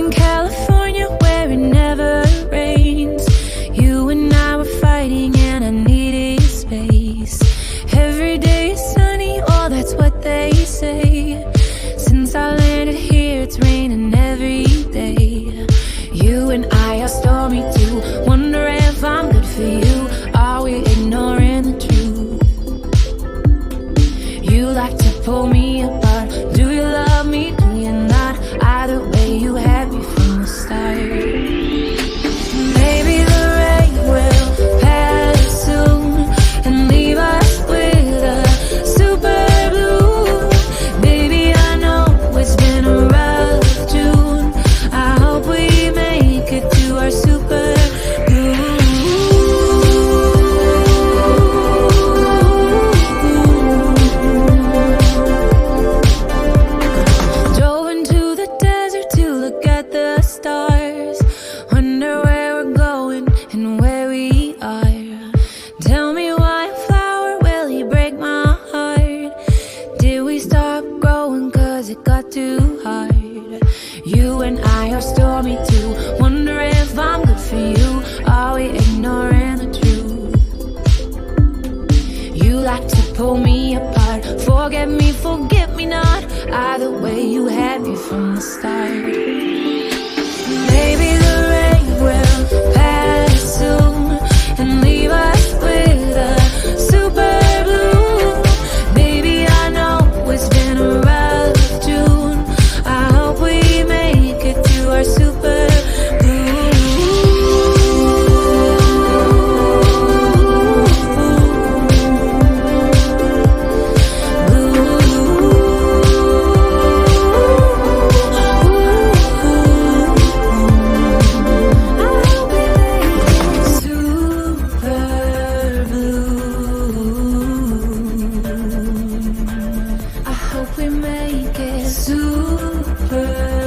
in California where it never rains. You and I were fighting and I needed space. Every day is sunny, oh that's what they say. Since I landed here it's raining every day. You and I are stormy too, wonder if I'm good for you. Are we ignoring the truth? You like to pull me apart. Do you love me? Do you not? Either way you had me from the start. Maybe the rain will pass soon and leave us with a super blue. Baby, I know it's been a rough June. I hope we make it to our super blue. Drove into the desert to look at the stars. Wonder where we're going and where we are. Tell me why a flower, will he break my heart? Did we stop growing cause it got too hard? You and I are stormy too, wonder if I'm good for you. Are we ignoring the truth? You like to pull me apart. Forget me, forget me not. Either way you had me from the start. Maybe the rain will pass soon and leave us with a super blue. Baby, I know it's been a rough June. I hope we make it to our super blue. I hope we make it super